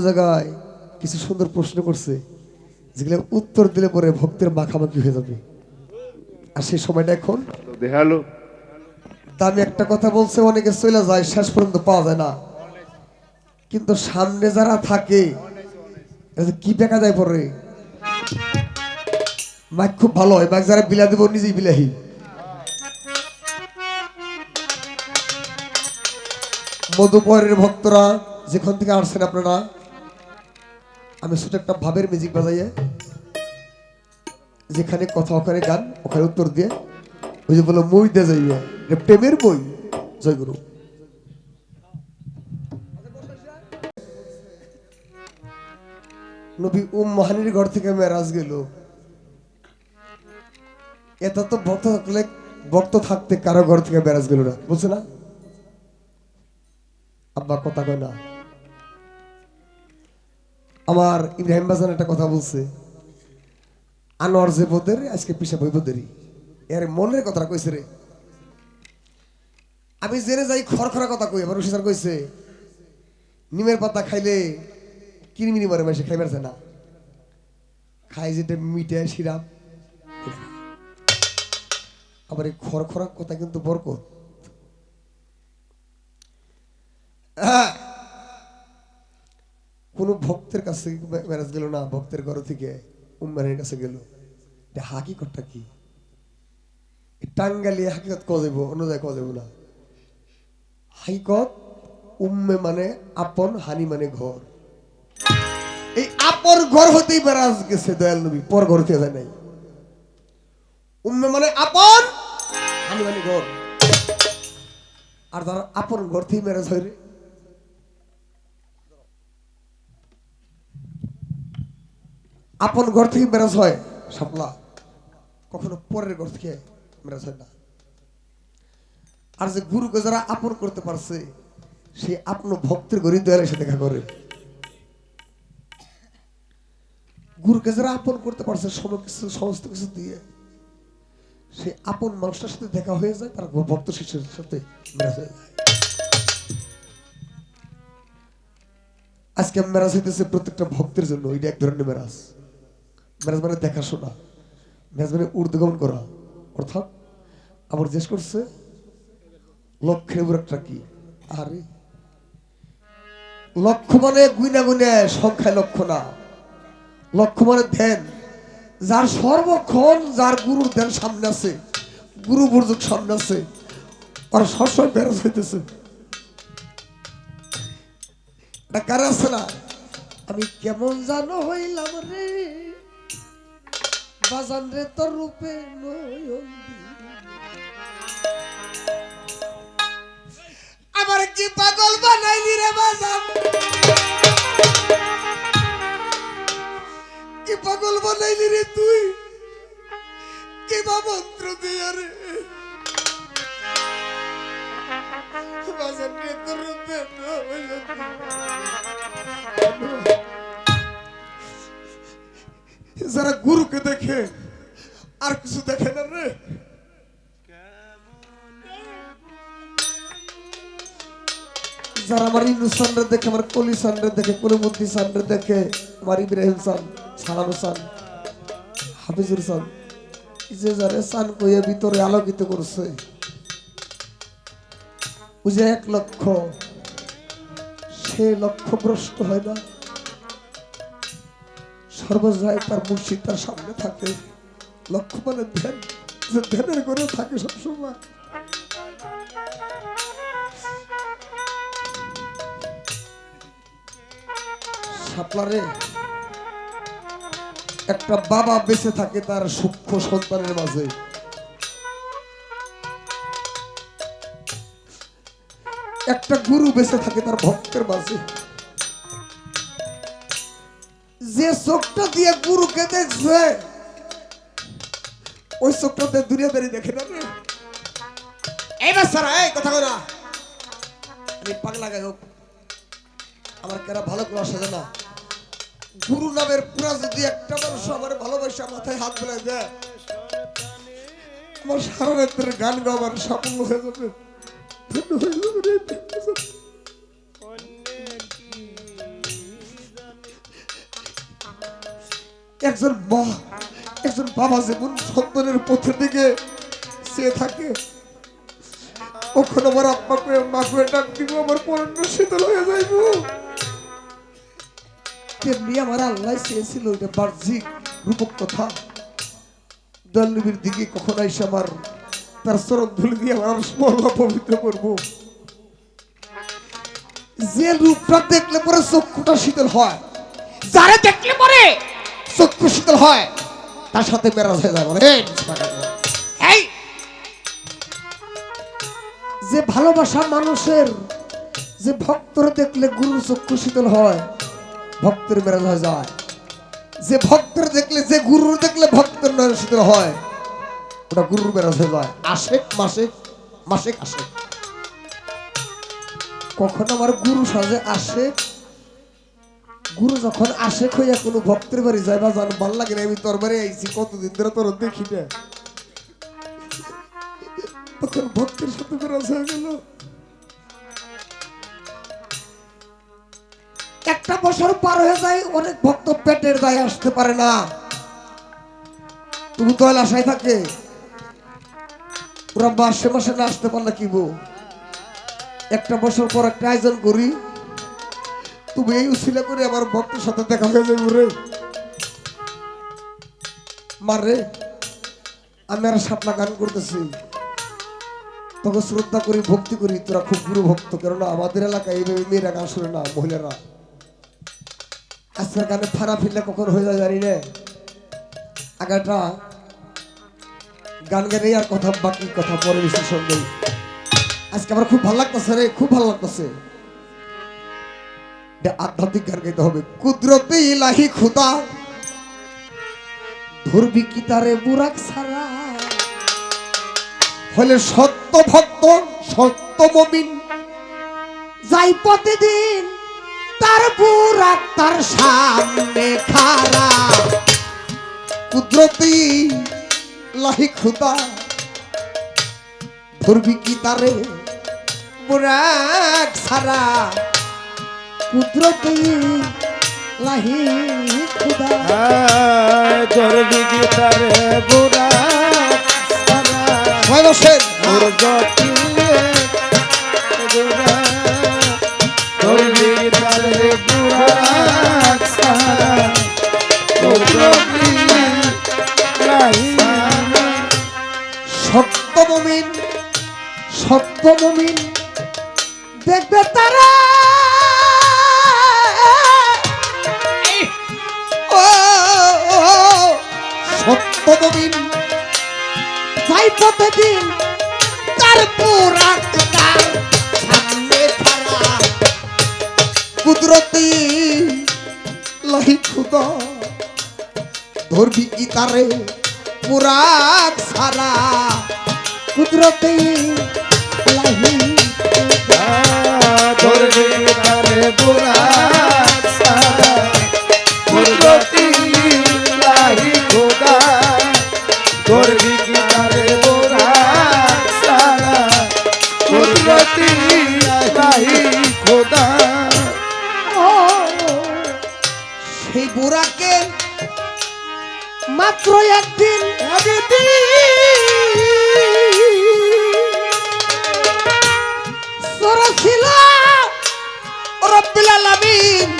জায়গায় কিছু সুন্দর প্রশ্ন করছে যেগুলো উত্তর দিলে পরে ভক্তের মাখামাখি হয়ে যাবে। আর সেই সময়টা এখন দেখালো দামি একটা কথা বলছে, অনেকে চলে যায়, শেষ পর্যন্ত পাওয়া যায় না। কিন্তু সামনে যারা থাকে কি দেখা যায় পরে মাইক খুব ভালো হয়, মাইক যারা বিলা দিব নিজেই বিলাহি। মধুপরের ভক্তরা যেখান থেকে আসছেন আপনারা, আমি ছোট একটা ভাবের মিউজিক বাজাইয়ে যেখানে কথা ওখানে গান ওখানে উত্তর দিয়ে ওই যে বলো মই দিয়ে যাইবে প্রেমের বই। জয়গুরু। নবী মহানির ঘর থেকে মেরাজ গেল, এটা তো ভক্ত থাকতে কারো ঘর থেকে মেরাজ গেল না, বুঝছে না? আব্বা কথা কয় না। আমার ইব্রাহিম বাজান একটা কথা বলছে, আনোয়ার যে বোধের আজকে পিসা বই বোধেরই, এর মনের কথা কইছে রে। আমি জেনে যাই খড়খড়া কথা কই, আবার রশিদার কইছে নিমের পাতা খাইলে কিরমিনি মরে মাসে খাইবার যায় না, খাই যেটা মিটে সিরাপ। আবার এই খড়খড়া কথা কিন্তু বরকত। কোন ভক্তের কাছে মেরাজ গেল না, ভক্তের ঘর থেকে উম্মানের কাছে গেল। হাকিকতটা কি? টাঙ্গালি হাকিকত ক যাইব, অন্য জায়গায় ক যাইব না। হাকিকত উম্মে মানে আপন, হানি মানে ঘর। এই আপন ঘর হতেই মেরাজ গেছে দয়াল নবী, পর ঘর থেকে যায় নাই। উম্মে মানে আপন, হানি মানে ঘর। আর তার আপন ঘর থেকে মেরাজ হয় রে। আপন ঘর থেকে মেরাজ হয় শাপলা, কখনো পরের ঘর থেকে মেরাজ হয় না। আর যে গুরুকে যারা আপন করতে পারছে সে আপন ভক্তের ঘরে দয়ালের সাথে দেখা করে। গুরুকে যারা আপন করতে পারছে সমস্ত কিছু দিয়ে, সে আপন মানুষটার সাথে দেখা হয়ে যায়, তার ভক্ত শিষ্যের সাথে মেরাজ হয়ে যায়। আজকে মেরাজ হইতেছে প্রত্যেকটা ভক্তের জন্য, ওইটা এক ধরনের মেরাজ। মেরাজ মানে দেখাশোনা, মেরাজ মানে ঊর্ধ্বগমন করা। অর্থাৎ আবার জিজ্ঞেস করছে লক্ষ্যের উপর একটা কি? আরে লক্ষ্য মানে গুইনা গুইনা সংখ্যায় লক্ষ্য না, লক্ষ্য মানে ধ্যান। যার সর্বক্ষণ যার গুরুর ধ্যান সামনে আছে, গুরু বুর্জুক সামনে আছে, আর সবসময় মেরাজ হইতেছে। এটা কার আছে না? আমি কেমন জানো হইলাম রে বাজান রে তোর রূপে নয়ন, আমার কি পাগল বানাইলি রে বাজান, কি পাগল বানাইলি রে তুই, কি বা মন্ত্র দিয়া রে বাজান রে তোর রূপে নয়ন। যারা গুরুকে দেখে আর কিছু দেখে না রে, যারা আমার ইনুসানরে দেখে, আমার কলি সানরে দেখে, কলিমুদ্দি সানরে দেখে, আমার ইব্রাহিম সান, সালাম সান, হাফিজুর সান, যে যারা সান কইয়ে ভিতরে আলোকিত করছে, বুঝে 1 লক্ষ, সে লক্ষ্য ভ্রষ্ট হয় না। সর্বজায় তার মুর্শিদ তার সামনে থাকে। লক্ষ্য মানে ধ্যান, যে ধ্যানের করে থাকে সবসময়। শাপলারে একটা বাবা বেঁচে থাকে তার সূক্ষ্ম সন্তানের মাঝে, একটা গুরু বেঁচে থাকে তার ভক্তের মাঝে। যে চোখটা দিয়ে গুরুকে দেখছে ওই চোখটা দিয়ে দুনিয়াদারি দেখে না রে। এই বাচ্চারা এই কথা কই না, আমি পাগলা গায়ক, আমার কেরা ভালো করে আসে না। গুরু নামের পুরা যদি একটা মানুষ আমার ভালোবাসা মাথায় হাত বুলাই দেয়, আমার সারা রাতের গান গাওয়ার সাফল্য হয়ে যাবে। একজন মা একজন বাবা যেমন সন্তানের পথের দিকে চেয়ে থাকে, কখন আমার আব্বাকে মাকে ডাক দিব আমার পরণ্য শীতল হয়ে যাইব, তেমনি আমার আল্লাহ চেয়েছিল এটা বাহ্যিক রূপক কথা। দয়াল নবীর দিকে কখন আইসা আমার তার চরণ ধুলি দিয়ে আমার মহল্লা পবিত্র করবো। যে রূপটা দেখলে পরে চক্ষুটা শীতল হয়, যারে দেখলে পরে চক্ষু শীতল হয়, তার সাথে মেরাজ হয়ে যায়। এই যে ভালোবাসা মানুষের, যে ভক্তরা দেখলে গুরুর চক্ষু শীতল হয়, ভক্তের মেরাজ হয়ে যায়। যে ভক্তের দেখলে, যে গুরুর দেখলে ভক্তের নয়ন শীতল হয়, ওটা গুরুর মেরাজ হয়ে যায়। আশেক মাসিক মাসিক আশেক। কখন আমার গুরু সাজে আসে, গুরু যখন আশেক হইয়া কোনো ভক্তের বাড়ি যায়, বা জানো ভাল লাগে না আমি তোর বাড়ি আইছি কতদিন ধরে তোর দেখি না, তখন ভক্তের সাথে মেরাজ হয়ে গেল। একটা বছর পার হয়ে যায়, অনেক ভক্ত পেটের দায়ে আসতে পারে না, তুমি তো আশায় থাকে ওরা মাসে মাসে না আসতে পারলে কি বউ। একটা বছর পর একটা আয়োজন করি, তুমি এই উছিলা করে আমার ভক্তের সাথে দেখা হয়ে যাবে রে মারে। আমি আর সাপলা গান করতেছি, তোকে শ্রদ্ধা করি ভক্তি করি, তোরা খুব গুরু ভক্ত, কেননা আমাদের এলাকায় এইভাবে মেয়েরা গান শুনে না, মহিলারা। আজকের গানে ফানা ফিরলে কখন হয়ে যায় জানি না। আগেটা গান গানে আর কথা, বাকি কথা পরে বিশ্লেষণ নেই। আজকে আমার খুব ভালো লাগতেছে রে, খুব ভালো লাগতেছে। আধ্যাত্মিক গান গাইতে হবে। কুদরতে ইলাহি খুদা ধরবি কি তারে বুরাক সারা, হলে সত্য ভক্ত সত্য মুমিন, যাই প্রতিদিন তার বুরাক তার সামনে খাড়া। কুদরতে ইলাহি খুদা ধরবি কি তারে বুরাক সারা, কুদরতে ইলাহি খুদা ধরবি কি তারে বুরাক সারা, হয় বসেন ধরবি তারে বুরাক সারা, সত্য মুমিন সত্য মুমিন দেখবে তারা, সত্য মুমিন যাই প্রতিদিন তার বুরাক তার সামনে খাড়া। কুদরতি লাহি খুদা ধরবি কি তারে বুরাক সারা, কুদরতি লাহি ধরবি তারে বুরাক সারা, কুদরতি লাহি খুদা ধরবি কি তারে বুরাক সারা, কুদরতি লাহি খুদা। সেই বুরাকে মাত্র একদিন ছিল রব্বুল আলামিন,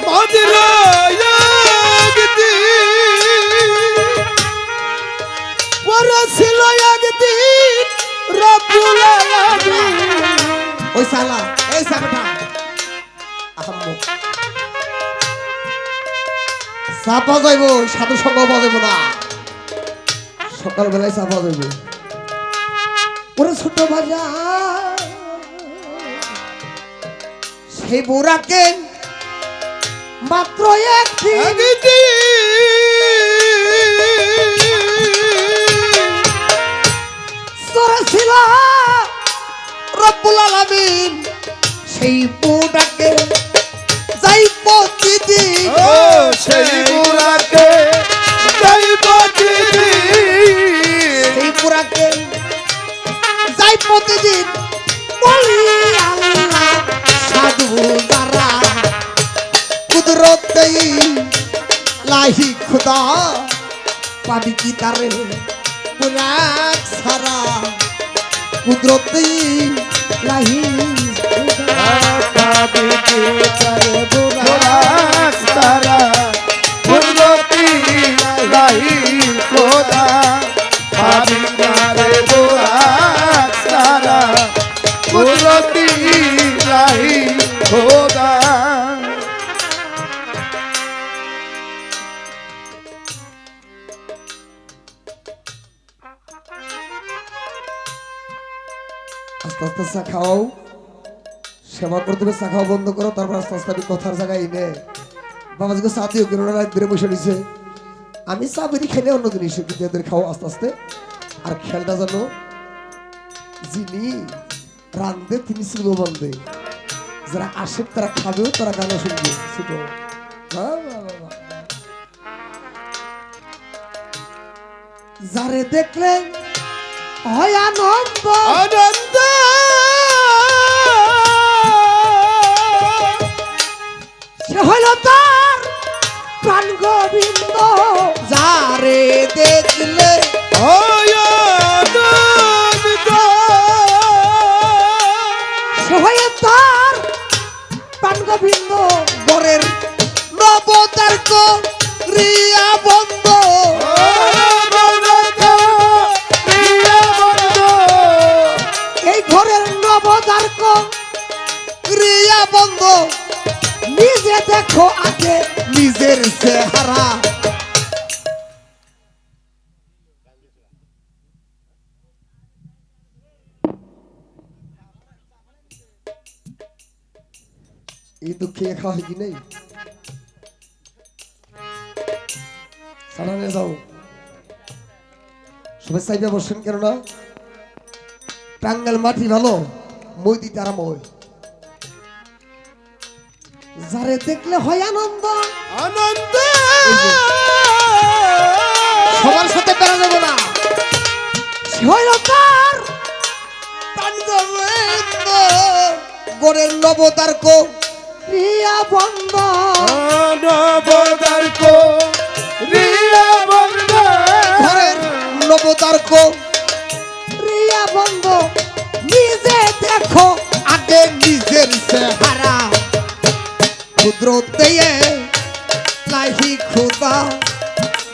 মদির পড়ছিল একদিন রব্বুল আলামিন। ওই সালা এই সাপটা আহাম্মক সাপা যাইব, সাধু সঙ্গ বাজাইব না, সকালবেলায় সাপা যাইব। ওরে ছোট বাজা সেই বুড়াকে মাত্র একদিন ছিল রব্বুল আলামিন, সেই বুড়াকে যাই প্রতিদিন, সেই বুড়াকে যাই প্রতিদিন, সেই বুড়াকে যাই প্রতিদিন বলি আল্লাহ সাধু দ্বারা। কুদরতেই লাহি খুদা পাবি কি তারে পুরাক সারা কুদরতি লাহি পাবি কি তারে বুরাক সারা কুদরতি লাহি খোদা পাবি তারে বুরাক সারা কুদরতি লাহি খোদা আস্তে আস্তে চা খাও, সেবা করতে হবে, চা খাওয়া বন্ধ করো, তারপর আস্তে আস্তে আমি কথার জায়গায় এনে বাবাজিকে চা দিও, কেন রাত ধরে বসে নিছে। আমি চা বেরি খেলে অন্য জিনিস কিন্তু এদের খাও আস্তে আস্তে। আর খেয়ালটা জানো, যিনি রান্ধে তিনি ছিল বন্ধে, যারা আসে তারা খাবেও, তারা গানও শুনবে। ছোট যারে দেখলে হয় আনন্দ, আনন্দ সে হইল তার প্রাণ গোবিন্দ। যারে দেখলে হয় আনন্দ সে হইল তার প্রাণ গোবিন্দ। বরের নবতার রিয়া বন্ধ, এই ঘরের নবতার রিয়া বন্ধ। নিজে দেখো আগে নিজের চেহারা, এই তো খেয়ে খাওয়া হয় কি নেই। সালামে যাও, সবাই চাইবে বসেন, কেননা টাঙ্গাল মাটি ভালো, মই দিতে আরাম হয়। যারে দেখলে হয় আনন্দ, আনন্দ সবার সাথে বেড়া যাবো না, সে হইল তার প্রাণ গোবিন্দ। গড়ের নবতার্ক রিয়া বন্ধ, নবদার কো রিয়া বন্ধ ঘরের নবতার্ক রিয়া বন্ধ। নিজে দেখো আগে নিজের চেহারা, কুদরতে লাহি খুদা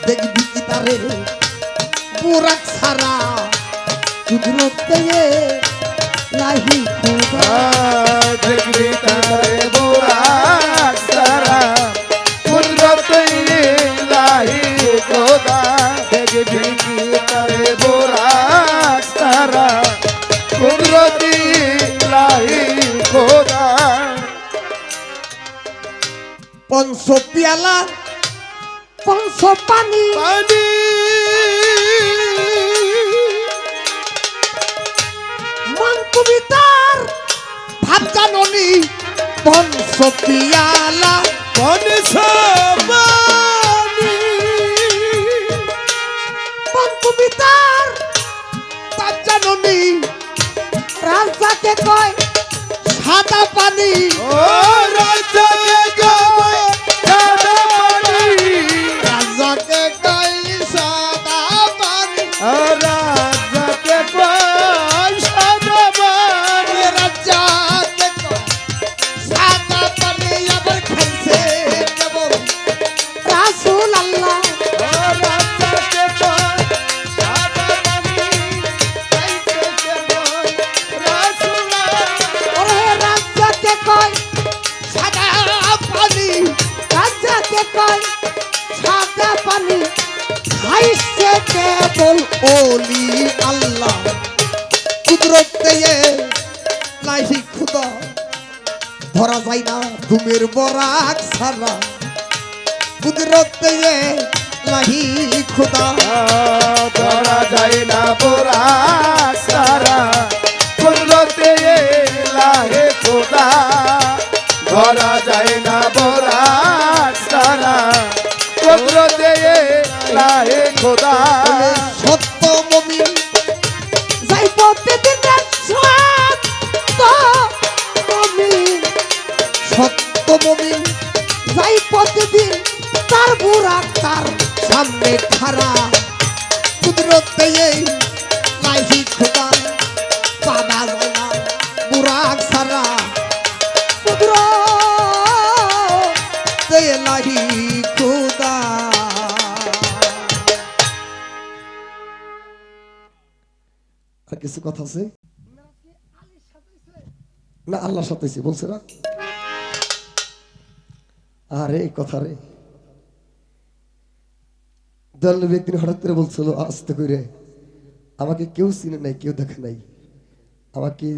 দেখবি কি তারে বুরাক সারা। কুদরতে লাহি খুদা দেখবি তারে বুরাক সারা কুদরতে লাহি খোদা দেখবি তারে বুরাক সারা কুদরতি লাহি খোদা পঞ্চ পিয়ালা পঞ্চ পানি, পানি মন কবিতার ভাব জাননি। পঞ্চ পিয়ালা পানি মন কবিতার ভাব জাননি। রাজাকে কয় সাদা পানি, ও রাজাকে গায় সাদা পানি রাজাকে কয় সাদা পানি। রাজাকে গায় সাদা পানি রাজাকে কয় সাদা পানি, আবার খাইছে কেবল রাসূল আল্লাহ। রাজাকে গায় সাদা পানি খাইছে কেবল রাসূলুল্লাহ ওরে রাজাকে কয় সাদা পানি, রাজাকে কয় সাদা পানি, খাইছে কেবল ওলি আল্লাহ। কুদরতে লাহি খুদা ধরা যায় না ঘুমের বরাক সারা। কুদরতে লাহি খুদা ধরা যায় না পুরা সারা কুদরতে লাহে খোদা ধরা যায় না পুরা সারা কুদরতে লাহে খোদা সত্য মমিন যাই প্রতিদিনের সত্য মমিন, সত্য মমিন যাই প্রতিদিন তার বুড়া তার সামনে খারা কুদরতে এই লাহি খোদা পাবা যায় না বুড়া সারা কুদরতে লাহি খোদা। আর কিছু কথা আছে না? আল্লাহর সাথে বলছে না? আরে কথা রে, দয়াল নবী একদিন হঠাৎ করে বলছিল আস্তে করে, আমাকে কেউ চিনে নাই, কেউ দেখে নাই, আমাকে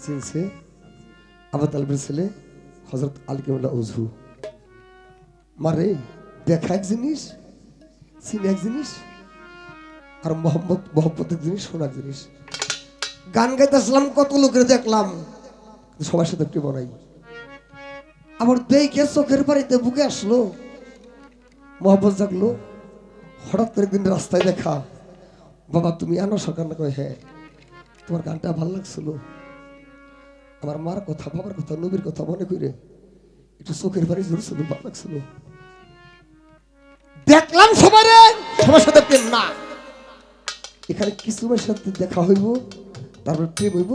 চিনছে আবু তালেবের ছেলে হযরত আলী কেবলা ওযু। মারে দেখা এক জিনিস, চিনে এক জিনিস, আর মোহাম্মদ এক জিনিস, শোনা এক জিনিস। গান গাইতেছিলাম, কত লোকের দেখলাম, সবার সাথে প্রেম নাই। আমার দেখে চোখের বাড়িতে বুকে আসলো, মোহাম্মদ জাগলো। হঠাৎ করে একদিন রাস্তায় দেখা, বাবা তুমি আনো সরকার না? কয় হ্যাঁ। তোমার গানটা ভালো লাগছিল, আমার মার কথা, বাবার কথা, নবীর কথা মনে করে একটু চোখের বাড়ি জড়ছিল, ভালো লাগছিল। দেখলাম সবার সাথে প্রেম না, এখানে কিছু মেয়ের সাথে দেখা হইব, তারপর প্রেম হইব,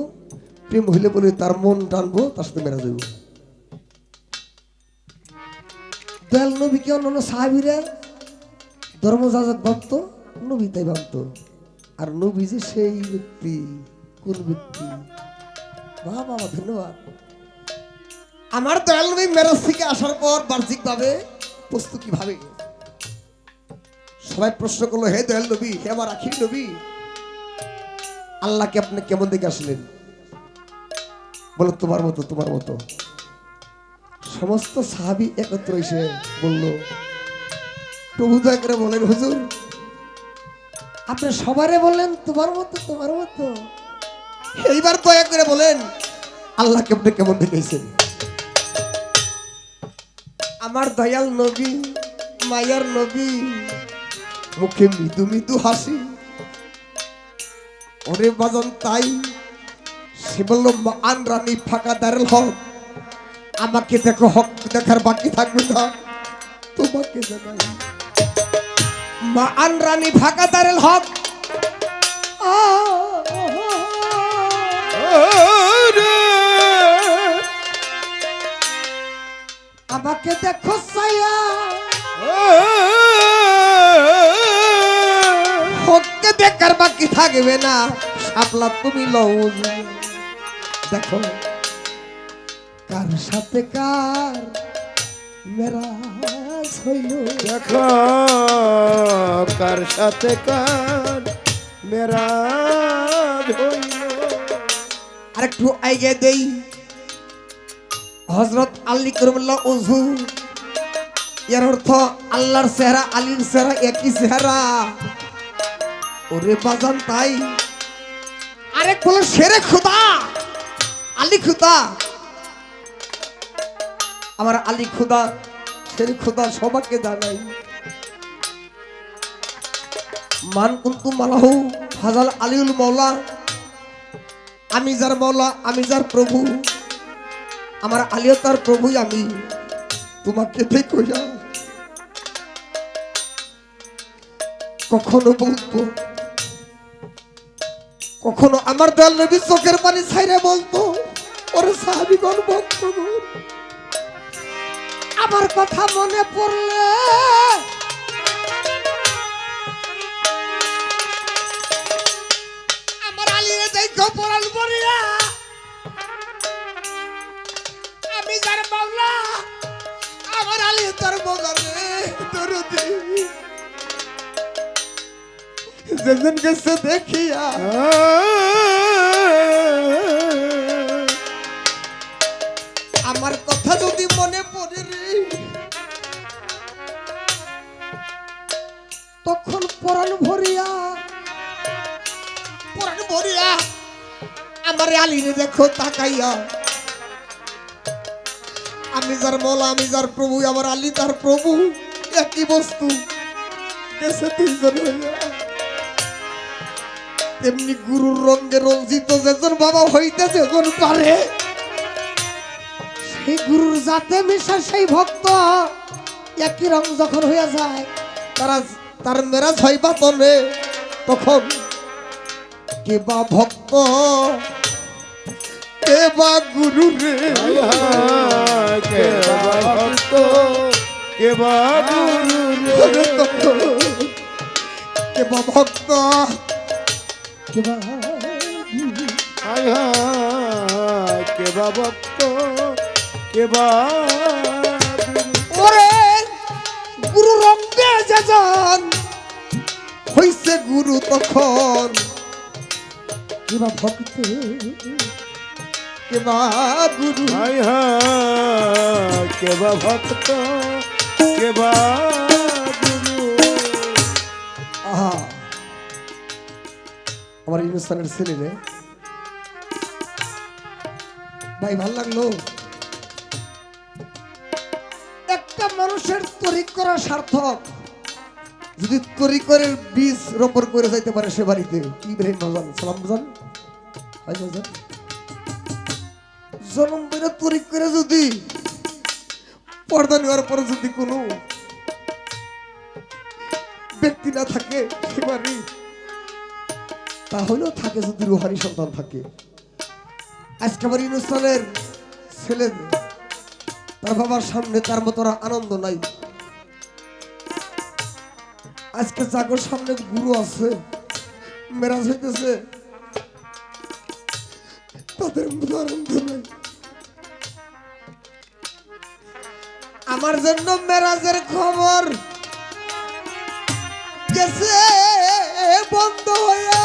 প্রেম হইলে বলে তার মন টানবো, তার সাথে মেরা যাইব। দয়াল নবীকে অন্যান্য সাহাবীরা ধর্মযাজক ভাবত, নবী তাই ভাবত। আর নবী যে সেই ব্যক্তি, কোন ব্যক্তি? বাবা বাবা, ধন্যবাদ। আমার দয়াল নবী মেরাজ থেকে আসার পর বাহ্যিক ভাবে প্রস্তুতি ভাবে সবাই প্রশ্ন করলো, হে দয়াল নবী, হে আমার আখির নবী, আল্লাহকে আপনি কেমন দেখে আসলেন? বলো তোমার মতো, তোমার মতো। সমস্ত সাহাবী একত্র এসে বলল, প্রভু দয়া করে বলেন হুজুর, আপনি সবারে বললেন তোমার মতো, তোমার মতো, এইবার দয়া করে বলেন আল্লাহকে আপনি কেমন দেখেছেন? আমার দয়াল নবী, মায়ার নবী, মুখে মৃদু মৃদু হাসি। ওরে বাজন তাই সে বলল, মান রানী ফাঁকা দারুল হক, আমাকে দেখো, হক দেখার বাকি থাকবে না, তোমাকে জানাই। মান রানী ফাঁকা দারুল হক, আমাকে দেখো সায়া, হককে দেখার বাকি থাকবে না, শাপলা তুমি লও। দেখো কার সাথে কার মেরাজ হইল, দেখো কার সাথে কার মেরাজ হইল। আরেকটু আইগে দেই, হযরত আলী কারামাল্লাহ ওযু, এর অর্থ আল্লাহর চেহারা আলীর চেহারা একই চেহারা। ওরে বাজান তাই আরেক বলে শেরে খুদা, আলী খুদা, আমার আলী খুদা, শেরে খুদা সবাইকে জানাই। মান কুনতু মালাহু ফাজাল আলিউল মাওলা, আমি যার মাওলা, আমি যার প্রভু, আমার আলিও তার প্রভুই। আমি তোমাকে দেখো না, কখনো বলতো, কখনো আমার দয়াল নবী চোখের পানি ছাইরে বলতো, ওরে সাহাবীগণ, বন্ধুগণ, আমার কথা মনে পড়লে আমার আলীরে দেখো পরাণ পড়িয়া, আমি যার মাওলা, আমার আলী তার মাওলা রে দরদি, যেদিন গেছে দেখিয়া আমার কথা যদি মনে পড়ে রে, তখন পরাণ ভরিয়া আমার আলীরে দেখো তাকাইয়া, আমি যার মাওলা, আমি যার প্রভু, আমার আলী তার প্রভু, একই বস্তু, গেছে দুইজন হইয়া। তেমনি গুরুর রঙে রঞ্জিত যেজন বাবা হইতে যেজন পারে, এই গুরুর জাতে মিশা সেই ভক্ত একই রং যখন হইয়া যায় তার মেরাজ হয় বাতনে, তখন কে বা ভক্ত কে বা গুরু রে, হায় হায় কে বা ভক্ত কে বা গুরু রে, কে বা ভক্ত কে বা হায় হায় কে বা ভক্ত কে বা গুরু। ওরে গুরু রঙ্গে যেজন হইছে গুরু তখন কে বা ভক্ত কে বা গুরু। হায় হায় কে বা ভক্ত কে বা গুরু। আহা আমার ইনস্টানের ছেলে রে ভাই, ভাল লাগলো। একটা মানুষের তরিক করা সার্থক যদি তরিকরের বীজ রোপণ করে যাইতে পারে সে বাড়িতে। ইব্রাহিম বাজান, সালাম বাজান, হাই বাজান, জন্ম বেড়ে তরিক করে যদি পর্দা নেওয়ার পরে যদি কোনো ব্যক্তি না থাকে সে বাড়ি, তাহলেও থাকে যদি রুহানি সন্তান থাকে। আজকে আমার ইনস্টানের ছেলে তার বাবার সামনে তার মতো আনন্দ নাই। আজকে জাগর সামনে গুরু আছে, মেরাজ হইতেছে, তাদের মতো আনন্দ নাই। আমার জন্য মেরাজের খবর গেছে বন্ধ হইয়া,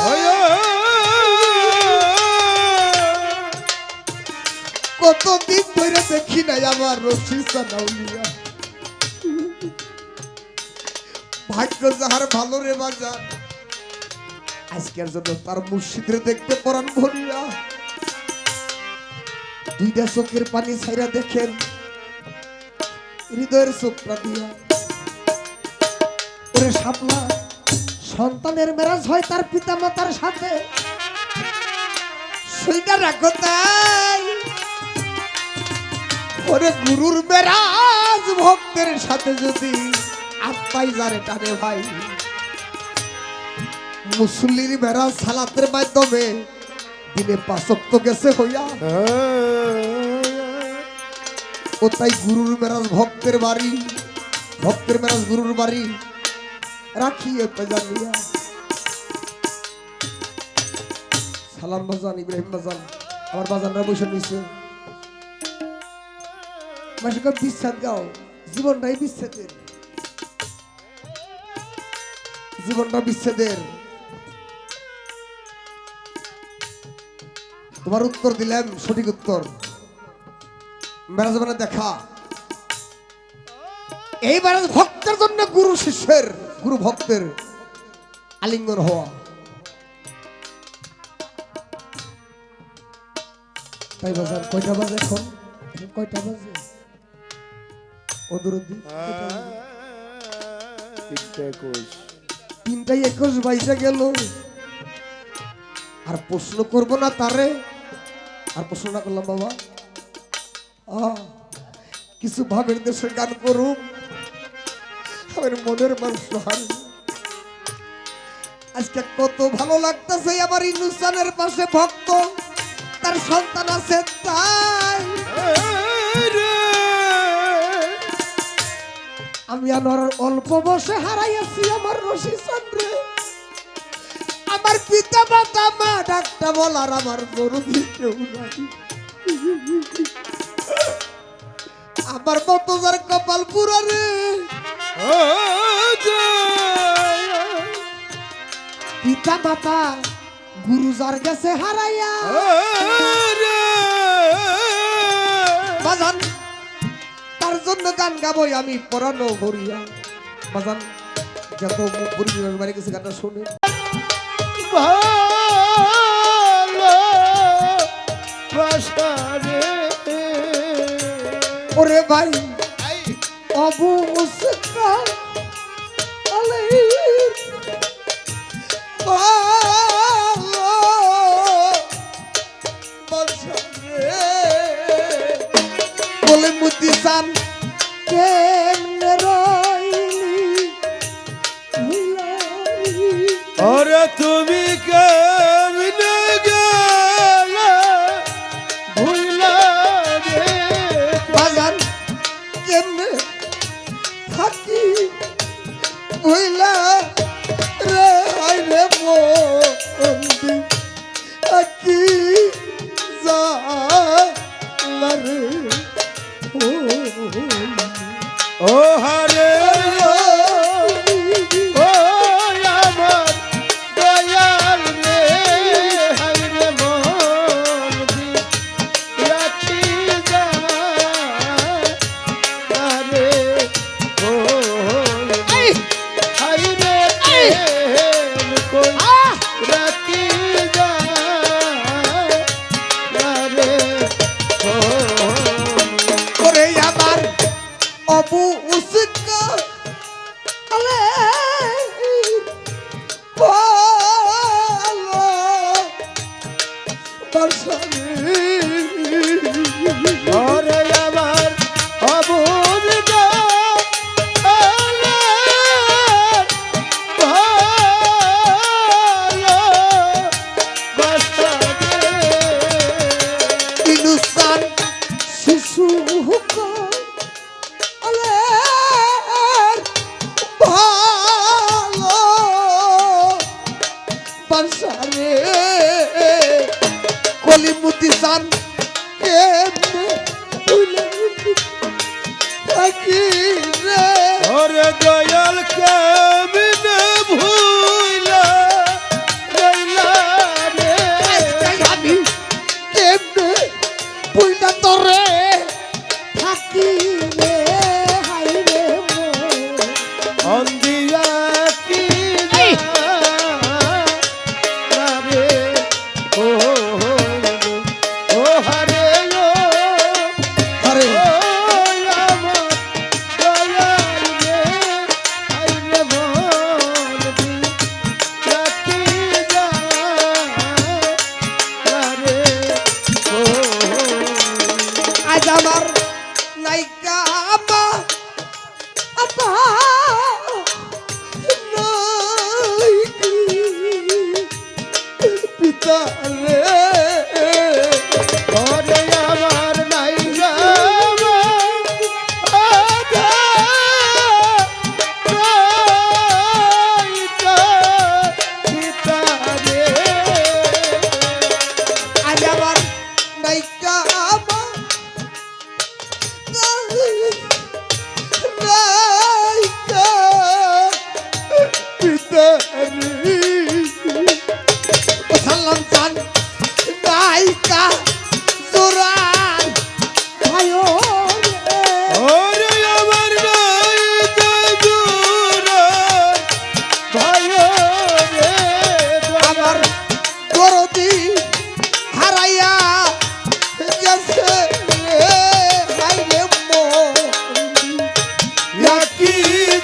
কতদিন ধরে দেখি নাই আমার রশিদা নাউলিয়া। ভাগ্য যাহার ভালো রে বাজার, আজকের জন্য তার মুর্শিদরে দেখতে পরাণ ভরিয়া দুইটা চোখের পানি ছাইরা দেখেন হৃদয়ের চোখটা দিয়া। ওরে শাপলা, সন্তানের মেরাজ হয় তার পিতা মাতার সাথে, সেইটা রাখো তাই। ওরে গুরুর মেরাজ ভক্তের সাথে যদি আত্মাই যারে টানে ভাই, মুসল্লির মেরাজ সালাতের মাধ্যমে দিনে 5 ওয়াক্ত গেছে হইয়া। ও তাই গুরুর মেরাজ ভক্তের বাড়ি, ভক্তের মেরাজ গুরুর বাড়ি রাখিয়ে জানিয়া। সালাম বাজান, ইব্রাহিম বাজান, আমার বাজানরা বসে নিছে। মাসিক বিচ্ছেদ গাও, জীবনটাই বিচ্ছেদের, জীবনটা বিচ্ছেদের। তোমার উত্তর দিলাম সঠিক উত্তর, মেরাজ মানে দেখা। এই মেরাজ ভক্তের জন্য গুরু শিষ্যের, গুরু ভক্তের আলিঙ্গন হওয়া। তাই বাজার কয়টা বাজে এখন? কয়টা বাজে? অদরদি 3টা 21 বাইসে গেল। আর প্রশ্ন করব না তারে, আর প্রশ্ন না করলাম বাবা কিছু ভাবের দেশের গান করুক, আমার মনের মানুষ হারি। আজকে কত ভালো লাগতেছে আমার ইনুসানের পাশে ভক্ত, তার সন্তান আছে তাই। আমি আমার অল্প বসে হারাইয়াছি আমার রশিদ রে, আমার পিতা মাতা মা ডাক্তার বলার আমার গরুদি কেউ নাই। আমার মতো যার কপাল পুরা রে, পিতা মাতা গুরু যার গেছে হারাইয়া। বাজান তার জন্য গান গাবই আমি পরানো ভরিয়া। বাজান যত পরিবার বাড়ি গেছে গানটা শুনে ওরে ভাই অবু মুস্কা কেমনে রইলি ভুলাই। ওরে তুমি কেমনে গেলে ভুলা রে বাজান কেমনে থাকি ভুলা রে হায় রে বন্দি আকি জালা রে ও হারে ও আমার দয়াল রে হায় রে মন দি রাখি যা রে ও হায় রে প্রেম কই রাখি যা রে ও করে আমার অবু উস্কা আলে ভালো বাসনে ওরে আমার অবুঝ ইনুসান শিশু হুকা আলে ভালো বাসনে কলিমুতি সান কেমনে ভুলে থাকি রে ওরে দয়াল কেমনে ভুলা রইলা রে আজকাল আমি কেমনে ভুলটা তোরে থাকি রে হাই রে মন অন্দিয়া কি রে ও ও হারে ও আরে ও আমার দয়াল রে হায় রে মন দি রাখি যা রে ও আজ আমার নাইকা আমা আপা নাইকি পিতা রে ওরে আমার নাই যাওয়া আধা রাইতা সীতা রে আজ আমার নাইকা আমা নাইকা পিতা রে ও সালাম চান নাইকা জোরান ভাইও রে ওরে আমার নাই দূরা ভাই রে আমার দরদি হারাইয়া গেছে রে হাই রে মন রাখি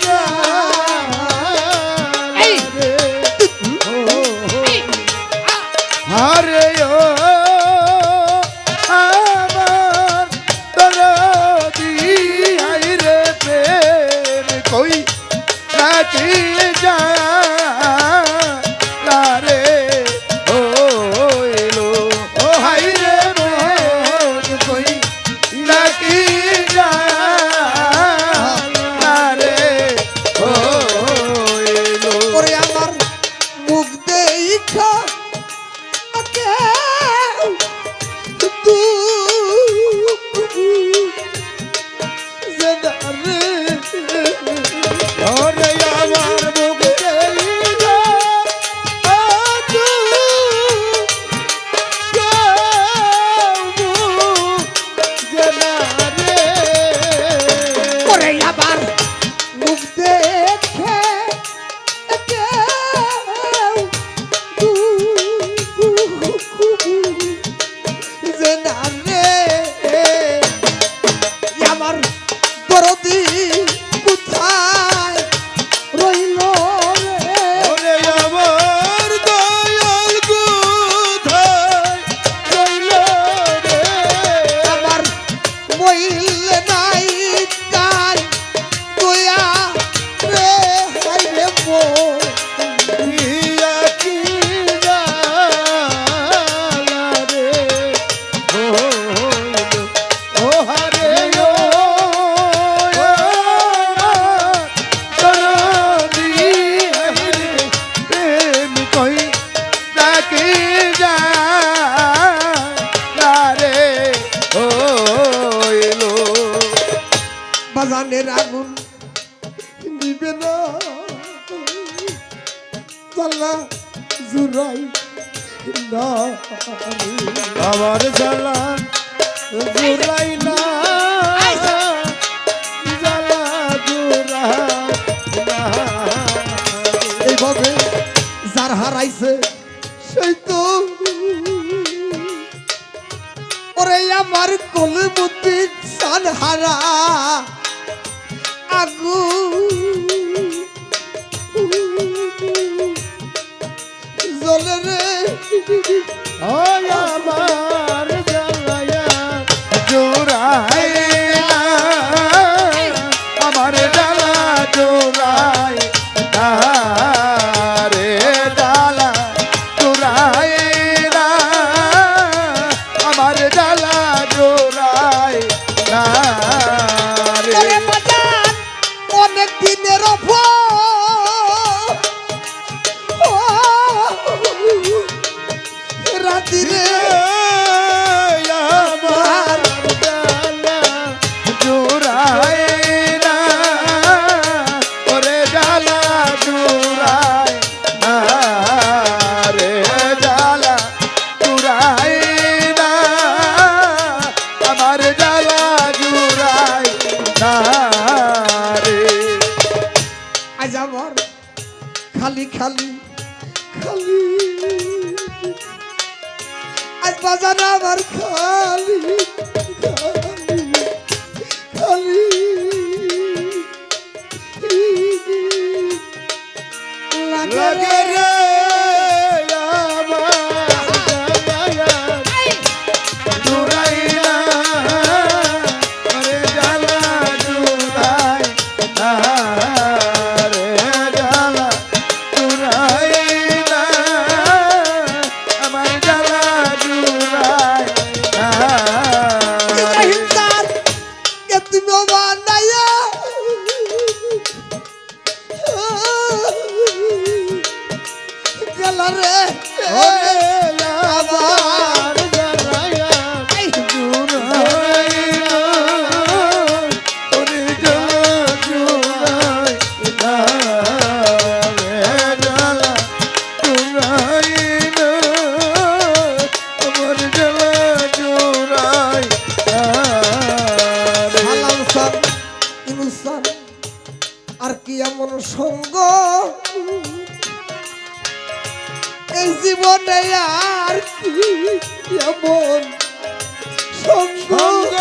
যা এই! রে ও হারে ও আমার দরদি আই রে প্রেম কই রাখি যা রে ও এলো ও হাই রে মন কই রাখি যা রে ও এলো করে আমার মুখ দেখা ওরে আমার মুখ দেইলা আজু যাবু জনারে করে আবার মুখ দেখে আমার দরদি কোথায় রইল রে ওরে আমার দয়াল কোথায় রইল রে আমার মহিল নাই তার বাজানের আগুন নিবে না জ্বালা জুড়াই না আমার জ্বালা জুড়াই না জ্বালা জুড়াই না এইভাবে যার হারাইছে সেই তো ওরে আমার কোলে বুদ্ধি সান হারা আগু জলে রে ওই আমার জ্বালায়া জুড়াই না আমার জ্বালা জুড়াই না রে জ্বালা জুড়াই না আমার জ্বালা জুড়াই না রে ওরে বাজান অনেক দিনের রাতি রে আমার জ্বালা জুড়াই না ওরে জ্বালা জুড়াই না রে জ্বালা জুড়াই না আমার জ্বালা জুড়াই না রে আজ আমার খালি খালি খালি আজ বাজার আমার খালি খালি লাগে লাগে রে রে আমার জ্বালায়া জুড়াই না ওরে জ্বালা জুড়াই না রে জ্বালা জুড়াই না আমার জ্বালা জুড়াই না রে হিংসার কে তুমি বানাইয়া গেলা রে ওরে আমার জ্বালায়া জুড়াই না ওরে জ্বালা জুড়াই না রে জ্বালা জুড়াই না আমার জ্বালা জুড়াই না রে সালাম সান ইনুসান আর কি এমন সঙ্গ এই জীবনে আর কি এমন সঙ্গ সঙ্গ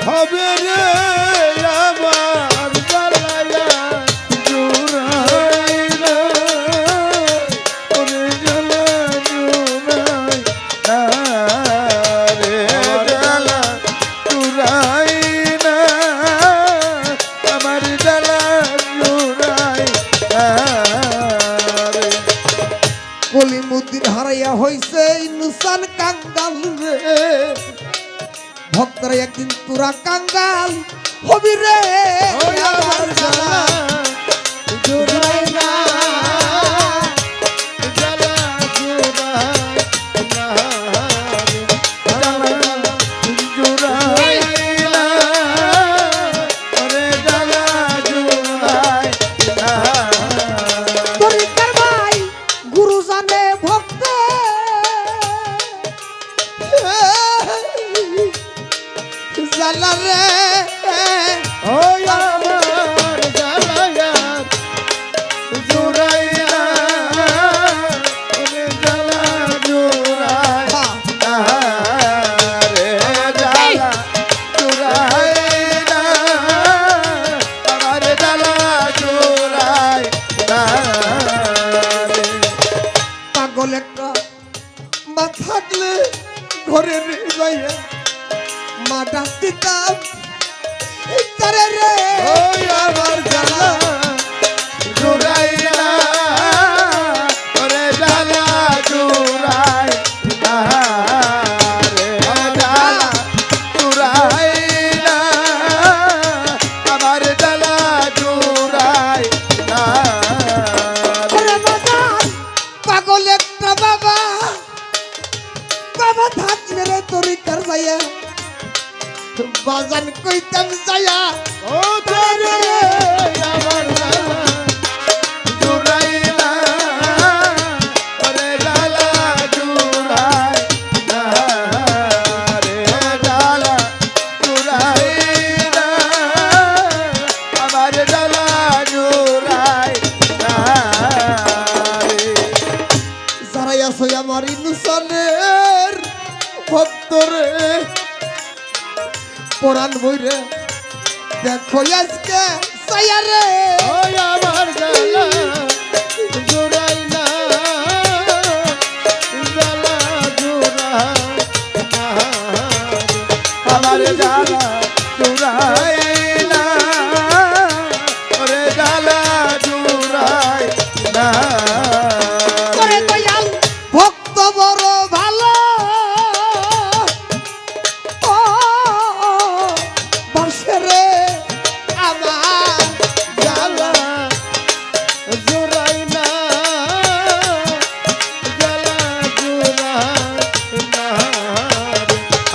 হবে রে আমার জ্বালায়া জুড়াই না ওরে জ্বালা জুড়াই না রে জ্বালা জুড়াই না আমার জ্বালা জুড়াই না রে কলিমুদ্দিন হারাইয়া হইছে ইনুসান কাঙ্গাল রে ভক্তরা একদিন তোরা কাঙ্গাল হবি রে ওই আমার জ্বালা জুড়াই না জ্বালা জুড়াই না রে জ্বালা জুড়াই না ওরে জ্বালা জুড়াই না তরিকার ভাই গুরু জানে ভক্ত জালা রে ওই আমার জ্বালায়া জুড়াই না ওরে জ্বালা জুড়াই না রে জ্বালা জুড়াই না আমার জ্বালা জুড়াই না রে পাগল একটা মা থাকলে ঘরে যাইয়া মা ডাক দিতাম তারে রে ওই আমার জ্বালা জুড়াই না ওরে জ্বালা জুড়াই না রে জ্বালা জুড়াই না আমার জ্বালা জুড়াই না ওরে বাজার পাগল একটা বাবা বাবা পাচ্ছি রে তরিকার যাইয়া বাজান কইতাম যাইয়া ও তারে আমার জ্বালা জুড়াইলা ওরে জ্বালা জুড়াই না রে জ্বালা জুড়াইলা আমার জ্বালা জুড়াই না রে যারাই আছো আমার ইনসানের ভক্তরে পরাণ বইরে দেখো আজকে সায়ারে ওই আমার জ্বালা জুড়াইলা জ্বালা জুড়াই না আমার জ্বালা জুড়াইলা ওরে জ্বালা জুড়াই না করে দয়াল ভক্ত বড় ভালো ও বর্ষরে আমার জ্বালা জুড়াইলা জ্বালা জুড়াই না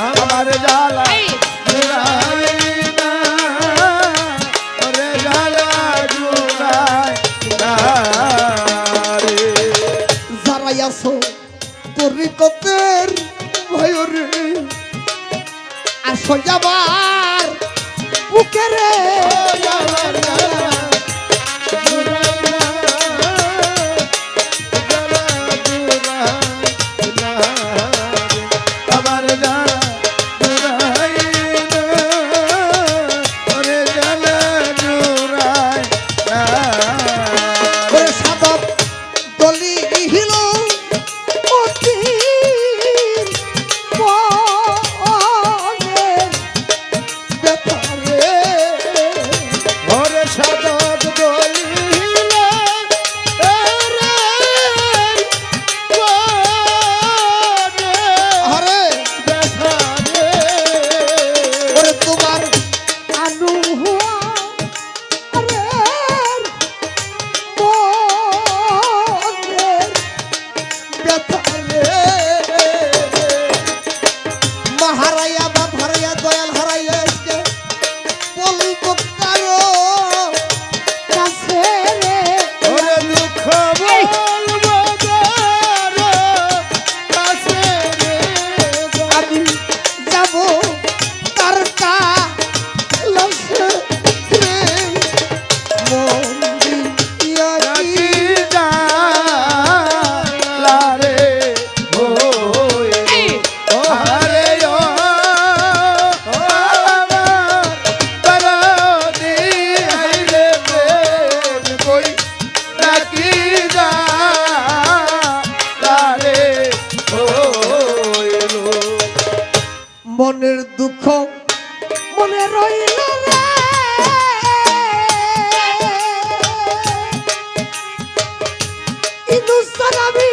আমার জ্বালা জুড়াইলা ওরে জ্বালা জুড়াই না রে যারাই আছো তরিকতের ভয়রে আসো যাবার বুকে রে আমার জ্বালা জুড়াইলা জ্বালা জুড়াই না রে আমার জ্বালা জুড়াইলা ওরে জ্বালা জুড়াই না ওরে সাদত দলি হিল অতি পরে বেতারে ওরে সাদত দলিলা রে ওরে আরে বেসারে ওরে তোমার আনু হুয়া আরে মনে বেতারে মহারায়া বাপ হারাইয়া দয়াল হারাইয়া আজকে বলবো কারো কাছে রে ওরে দুঃখ বলবো যারা কাছে রে আমি যাব তার কাছে রে মন্দির রাখি জালা রে ও হারে ও আমার পরাধী আইলে প্রেম কই রাখি জালা রে ও মনের দুঃখ মনে রইল রে ইনুসার আমি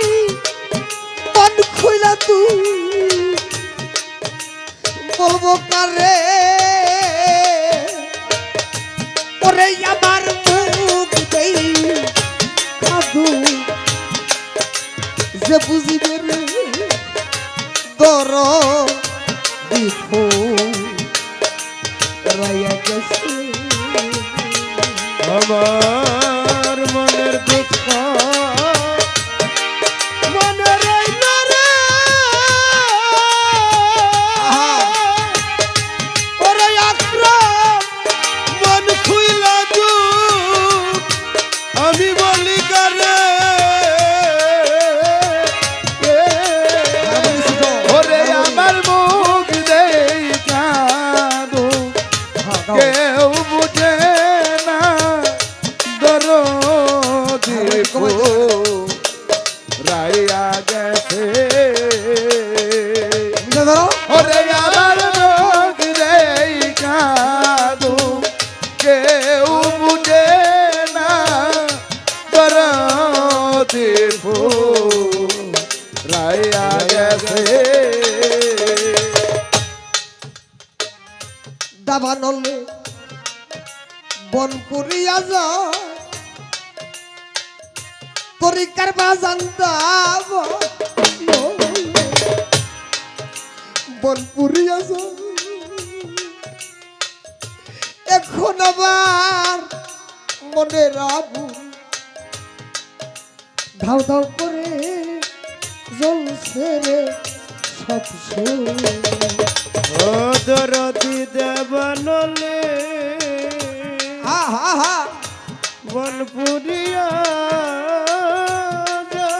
মন খুইলা তুই বলবো কারে ওরে আমার মুখ দেই খাদু যে বুঝিবে রে দর দেখো রায়া গেছে আমার মনের দুঃখ মনে রইল রে ওরে আকরাম মন খুইলা তু আমি বলি কারে ওরে আমার মুখ দেই কাঁদো কেউ বুঝে না দরদি রাইয়া গেছে ওরে আমার মুখ দেই কাঁদো কেউ বুঝে না দরদি রাইয়া গেছে দাবা নলে বন করিয়া যা তরিকার বাজান দাব মন পুরিয়া যায় এখন আবার মনের আগুন ধাও ধাও করে জ্বলছে রে সব ও দরদি দেবানলে হা হা হা বন পুরিয়া যায়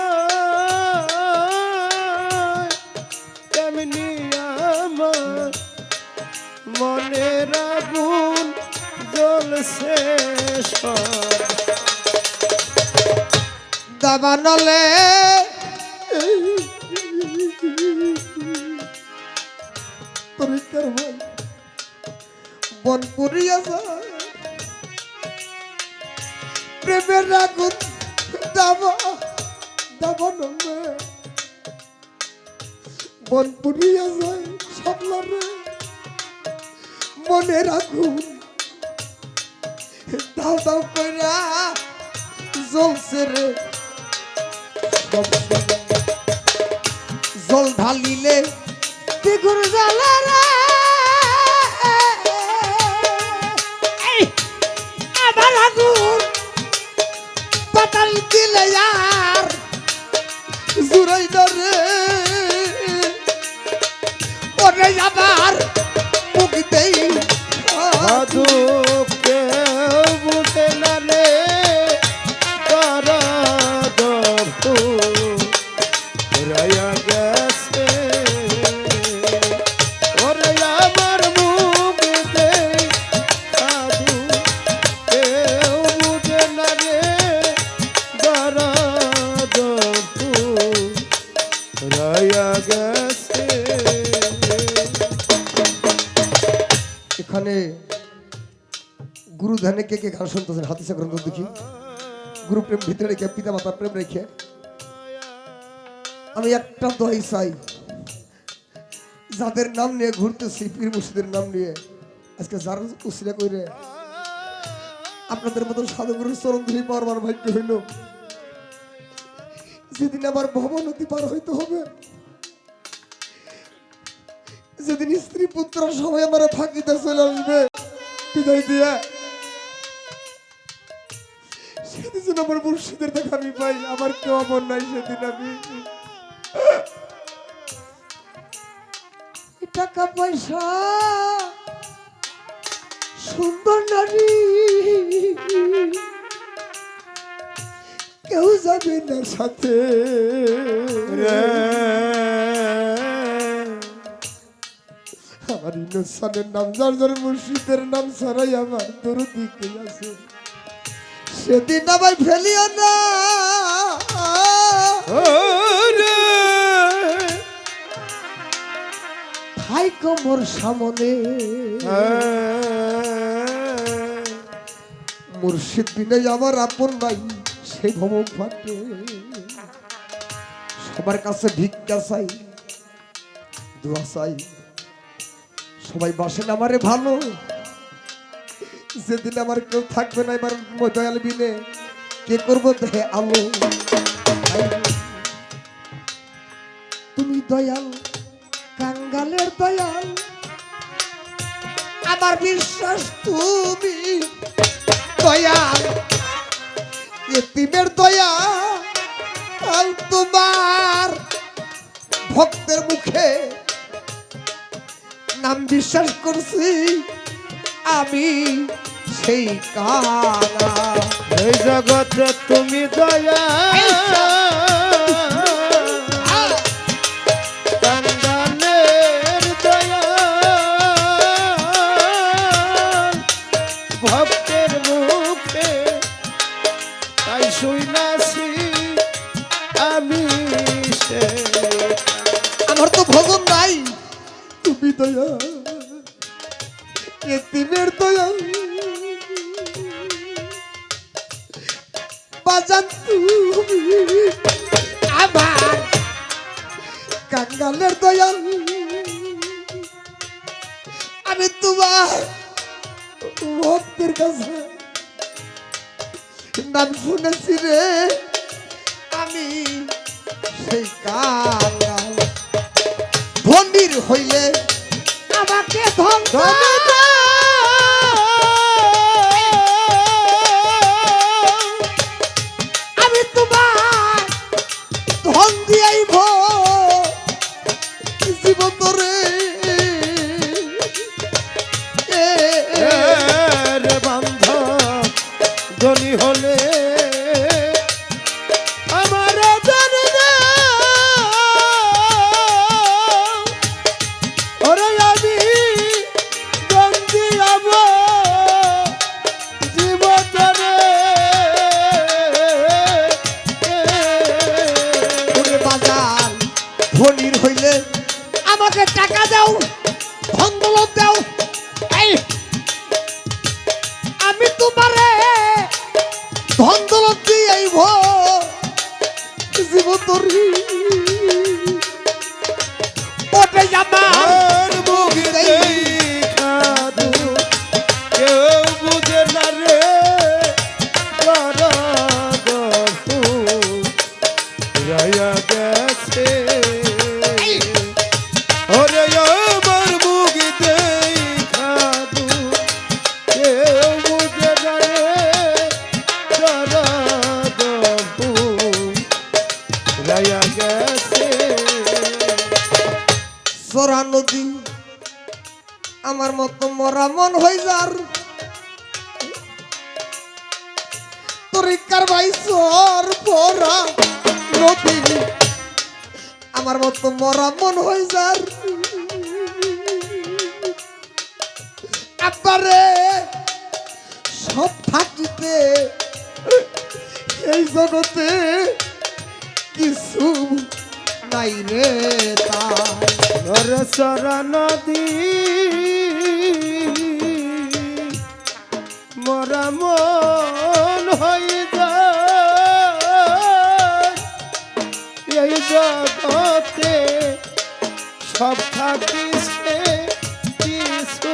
তেমনি আমার মনের আগুন জ্বলছে সব দাবানলে পরিষ্কার হয় বন পুরিয়া যায় প্রেমের আগুন দাবা দাবানলে বন পুরিয়া যায় সাবলারে মনের আগুন দাও দাও কইরা জ্বলছে রে সব জল ঢালিলে বেগুন জ্বালা রে আবার আগুন পাতাল দিলে আর জুড়াই ধরে ওরে আবার মুখতেই সাধু কেউ বুঝে না রে তারা দপ্তু রায়া গেছে ওরে আমার মুখ দেই সাধু কেউ বুঝে না রে তারা দপ্তু রায়া গেছে। এখানে গুরু ধ্যানে কে কে গান শুনতেছেন হাতিসা গ্রন্থ দেখি গুরু প্রেম ভিতরে রেখে পিতা মাতা প্রেম রেখে আমি একটা দোয়াই চাই যাদের নাম নিয়ে ঘুরতেছি পীর মুর্শিদের নাম নিয়ে আজকে যার উসিলা কইরে আপনাদের মতো সাধুগুরুর চরণ ধরে পারবার ভাগ্য হইল যেদিন আমার ভবনতি পার হইতে হবে যেদিন স্ত্রী পুত্র সবাই আমার ফাঁকিতে চলে আসবে বিদায় দিয়া সেদিন যেন আমার মুর্শিদের দেখা আমি পাই আমার কেউ আমার নাই সেদিন আমি টাকা পয়সা সুন্দর নারী কেউ যাবে না সাথে আমার ইনোসানের নাম যার যার মুর্শিদের নাম ছাড়াই আমার দরদি কে আছে সেদিন আমায় ফেলিও না হাই কোমর সামনে মুর্শিদ বিনে আমার আপন ভাই সেই ভবন ফাটে সবার কাছে ভিক্ষা চাই দোয়া চাই সবাই বাসেন আমারে ভালো যেদিন আমার কেউ থাকবে না এবার দয়াল বিনে কে করবো দেহে আলো তুমি দয়াল কাঙ্গালের দয়াল আমার বিশ্বাস তুমি দয়াল এতিমের দয়াল তোমার ভক্তের মুখে নাম বিশ্বাস করছি আমি সেই কানা এই জগতে তুমি দয়া কাঙ্গালের দয়া ভক্তের মুখে তাই শুইনাছি আমি সে আমার তো ভজন নাই তুমি দয়া এতিমের দয়া বাজান তুমি আমার কাঙ্গালের দয়াল আমি তোমার ভক্তের কাছে নাম শুনেছি রে আমি সেই কাঙ্গাল ধনির হইলে আমাকে ধন আমি তোমার ধন দিয়াইব জীবন তোরে রে বান্ধব ধনী হলে আমার জানি না ওরে আমি গন্দি যাব জীবনে ওরে বাজার ধনির হইলে আমাকে টাকা দাও ধন দৌলত দাও এই আমি তোমারে ধন দৌলত দিয়ে আইব জীবন তোরে ওটে যাবা আর মুখ দেখা দু কেউ বুঝে না রে বড় দফু রায়া গেছে ওরে আমার মুখ দেখা দু কেউ বুঝে না রে বড় দফু রায়া গেছে সরা নদী আমার মতো মরা মন হই যার তরিকার ভাই সর পরা নদী আমার মতো মরা মন হই যার আপারে সব থাকিতে এই জগতে কিছু নাই রে তাই ওরে সরা নদী মরা মন হয়ে যায় এই জগতে সব থাকিছে কিছু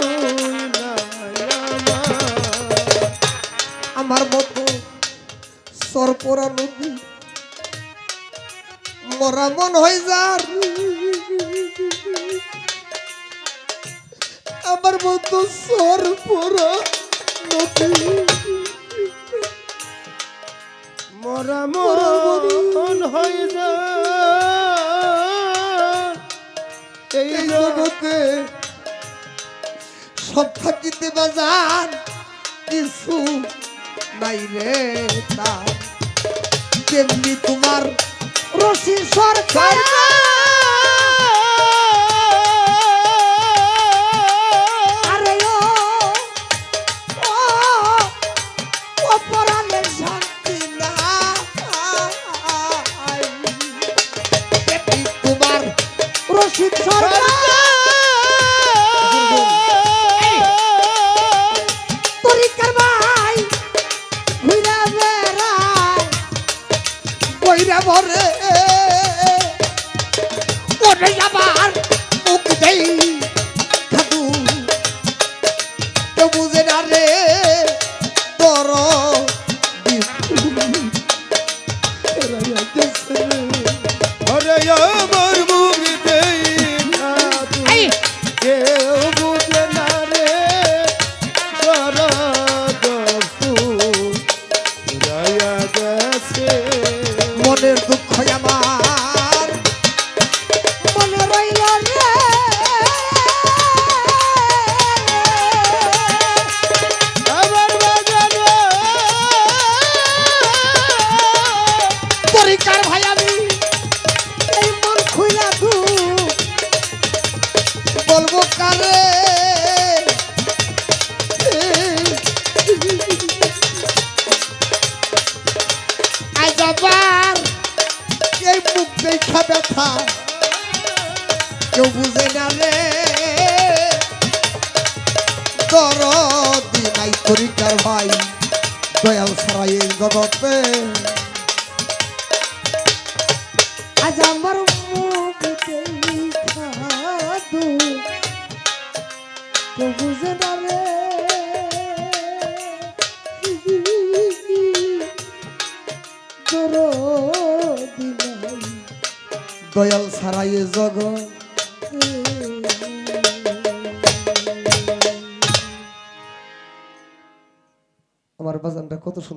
আমার মতো সরপরা নদী মরা মন হয়ে যার আমার মতো সরপরা নদী মরা মন হয়ে যায় এই এই জগতে সব থাকিতে বাজার কিছু নাই রে তা তেমনি তোমার রশি সরকার আরে ও অপরাধের শান্তি নাই তেমনি তোমার রশিদ সরকার তরিকার ভাই ঘুরা বেড়ায় বইরা ভরে ওরে আবার মুখ দেই খাদু তো বুঝে না রে তোর ওরে আমার মুখ দেখা দু কেউ বুঝে না রে বড় দফু রায়া গেছে মনের দুঃখ আমার মনে রইল রে আমার বাজারে পরিকার ভাই আমি এই মন খুইলা দু বলবো কারে আজ আবার এই মুখ দেখা ব্যথা কেউ বুঝে না রে দরদি নাই তরিকার ভাই দয়াল সারাই এই জগতে আজ আমার মুখ দেখা দু কেউ বুঝে না রে দরদি নাই দয়াল সারাই জগৎ আমার বাজানটা কত সুন্দর।